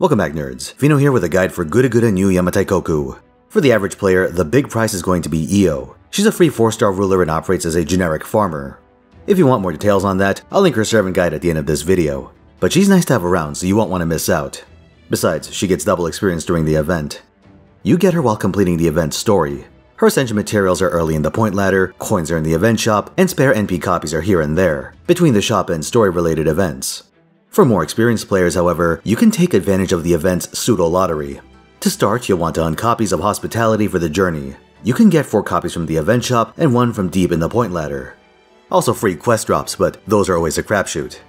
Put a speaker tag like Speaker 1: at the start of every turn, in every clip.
Speaker 1: Welcome back, nerds. Fino here with a guide for Gudaguda new Yamataikoku. For the average player, the big prize is going to be Io. She's a free 4-star ruler and operates as a generic farmer. If you want more details on that, I'll link her servant guide at the end of this video. But she's nice to have around, so you won't want to miss out. Besides, she gets double experience during the event. You get her while completing the event story. Her ascension materials are early in the point ladder, coins are in the event shop, and spare NP copies are here and there, between the shop and story-related events. For more experienced players, however, you can take advantage of the event's pseudo lottery. To start, you'll want to hunt copies of Hospitality for the journey. You can get 4 copies from the event shop and 1 from deep in the point ladder. Also free quest drops, but those are always a crapshoot.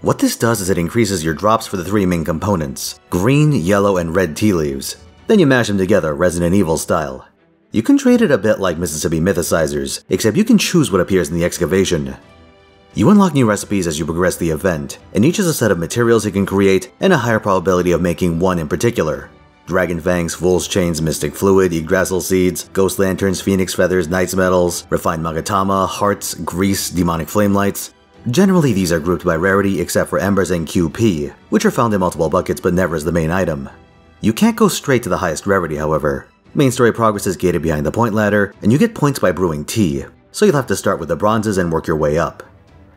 Speaker 1: What this does is it increases your drops for the 3 main components, green, yellow, and red tea leaves. Then you mash them together, Resident Evil style. You can trade it a bit like Mississippi Mythicizers, except you can choose what appears in the excavation. You unlock new recipes as you progress the event, and each has a set of materials you can create and a higher probability of making one in particular. Dragon fangs, fool's chains, mystic fluid, Yggdrasil seeds, ghost lanterns, phoenix feathers, knight's metals, refined magatama, hearts, grease, demonic flame lights. Generally, these are grouped by rarity except for embers and QP, which are found in multiple buckets but never as the main item. You can't go straight to the highest rarity, however. Main story progress is gated behind the point ladder, and you get points by brewing tea, so you'll have to start with the bronzes and work your way up.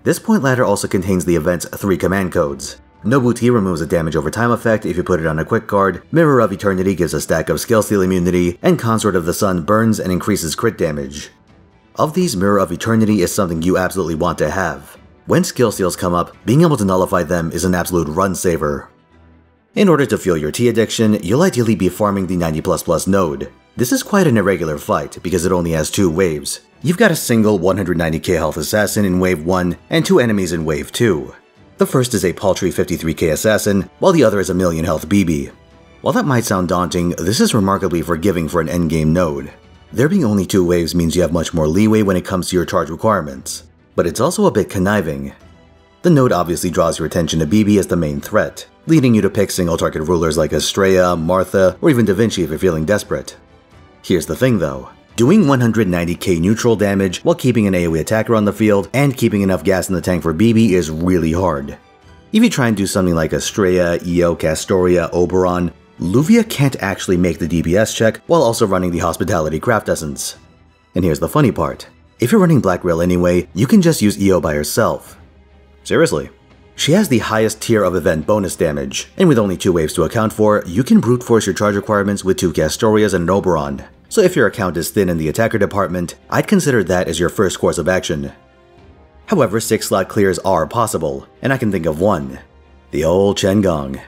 Speaker 1: This point ladder also contains the event's 3 command codes. Nobu Tea removes a damage over time effect if you put it on a quick card, Mirror of Eternity gives a stack of skill steal immunity, and Consort of the Sun burns and increases crit damage. Of these, Mirror of Eternity is something you absolutely want to have. When skill steals come up, being able to nullify them is an absolute run saver. In order to fuel your tea addiction, you'll ideally be farming the 90++ node. This is quite an irregular fight because it only has 2 waves. You've got a single 190k health assassin in wave 1 and 2 enemies in wave 2. The first is a paltry 53k assassin, while the other is a million health BB. While that might sound daunting, this is remarkably forgiving for an endgame node. There being only 2 waves means you have much more leeway when it comes to your charge requirements, but it's also a bit conniving. The node obviously draws your attention to BB as the main threat, leading you to pick single target rulers like Estrella, Martha, or even Da Vinci if you're feeling desperate. Here's the thing though. Doing 190k neutral damage while keeping an AoE attacker on the field and keeping enough gas in the tank for BB is really hard. If you try and do something like Estrella, Io, Castoria, Oberon, Luvia can't actually make the DPS check while also running the Hospitality craft essence. And here's the funny part. If you're running Black Rail anyway, you can just use Io by herself. Seriously. She has the highest tier of event bonus damage, and with only 2 waves to account for, you can brute force your charge requirements with 2 Castorias and an Oberon. So if your account is thin in the attacker department, I'd consider that as your first course of action. However, 6 slot clears are possible, and I can think of one. The old Chen Gong.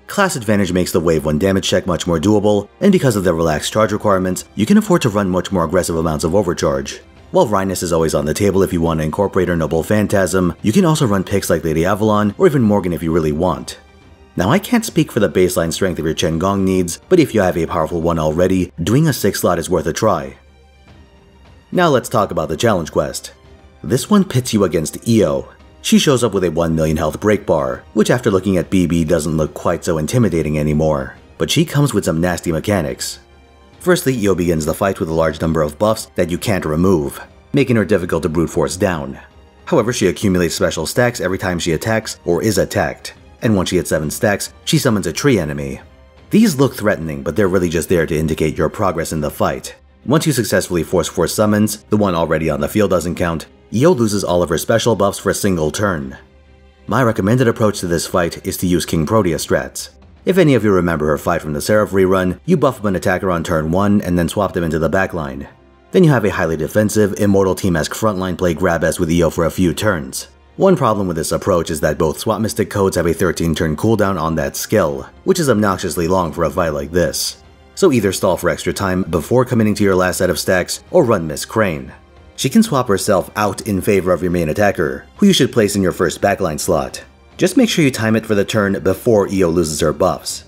Speaker 1: Class advantage makes the wave 1 damage check much more doable, and because of the relaxed charge requirements, you can afford to run much more aggressive amounts of overcharge. While Rhinus is always on the table if you want to incorporate her Noble Phantasm, you can also run picks like Lady Avalon or even Morgan if you really want. Now I can't speak for the baseline strength of your Chen Gong needs, but if you have a powerful one already, doing a 6 slot is worth a try. Now let's talk about the challenge quest. This one pits you against Io. She shows up with a 1 million health break bar, which after looking at BB doesn't look quite so intimidating anymore, but she comes with some nasty mechanics. Firstly, Io begins the fight with a large number of buffs that you can't remove, making her difficult to brute force down. However, she accumulates special stacks every time she attacks or is attacked, and once she hits 7 stacks, she summons a tree enemy. These look threatening, but they're really just there to indicate your progress in the fight. Once you successfully force 4 summons, the one already on the field doesn't count, Io loses all of her special buffs for a single turn. My recommended approach to this fight is to use King Proteus strats. If any of you remember her fight from the Seraph rerun, you buff up an attacker on turn 1 and then swap them into the backline. Then you have a highly defensive, immortal team-esque frontline play grab-ass with Io for a few turns. One problem with this approach is that both swap mystic codes have a 13-turn cooldown on that skill, which is obnoxiously long for a fight like this. So either stall for extra time before committing to your last set of stacks, or run Miss Crane. She can swap herself out in favor of your main attacker, who you should place in your first backline slot. Just make sure you time it for the turn before Io loses her buffs.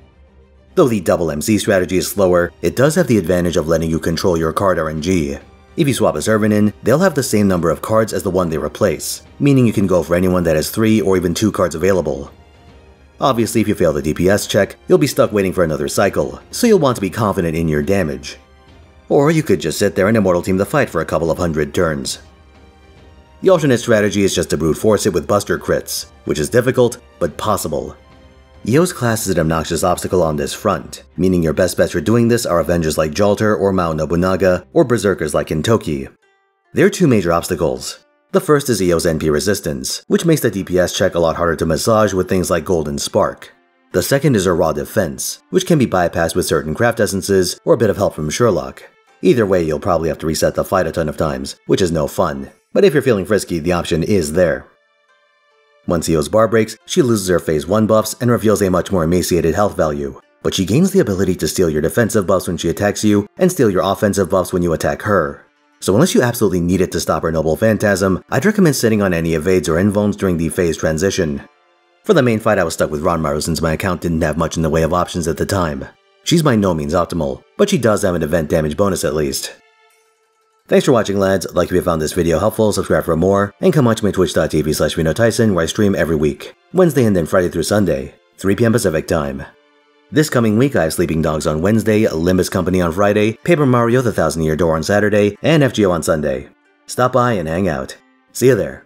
Speaker 1: Though the double MC strategy is slower, it does have the advantage of letting you control your card RNG. If you swap a servant in, they'll have the same number of cards as the one they replace, meaning you can go for anyone that has 3 or even 2 cards available. Obviously, if you fail the DPS check, you'll be stuck waiting for another cycle, so you'll want to be confident in your damage. Or you could just sit there and immortal team the fight for a couple of 100 turns. The alternate strategy is just to brute force it with buster crits, which is difficult, but possible. Io's class is an obnoxious obstacle on this front, meaning your best bets for doing this are Avengers like Jalter or Mao Nobunaga, or Berserkers like Kintoki. There are two major obstacles. The first is Io's NP resistance, which makes the DPS check a lot harder to massage with things like Golden Spark. The second is her raw defense, which can be bypassed with certain craft essences or a bit of help from Sherlock. Either way, you'll probably have to reset the fight a ton of times, which is no fun, but if you're feeling frisky, the option is there. Once Io's bar breaks, she loses her phase 1 buffs and reveals a much more emaciated health value, but she gains the ability to steal your defensive buffs when she attacks you and steal your offensive buffs when you attack her. So unless you absolutely need it to stop her Noble Phantasm, I'd recommend sitting on any evades or invulns during the phase transition. For the main fight, I was stuck with Ranmaru since my account didn't have much in the way of options at the time. She's by no means optimal, but she does have an event damage bonus at least. Thanks for watching, lads. Like if you found this video helpful, subscribe for more, and come watch me at twitch.tv/Finotaisen, where I stream every week, Wednesday and then Friday through Sunday, 3 PM Pacific time. This coming week, I have Sleeping Dogs on Wednesday, Limbus Company on Friday, Paper Mario: The Thousand Year Door on Saturday, and FGO on Sunday. Stop by and hang out. See you there.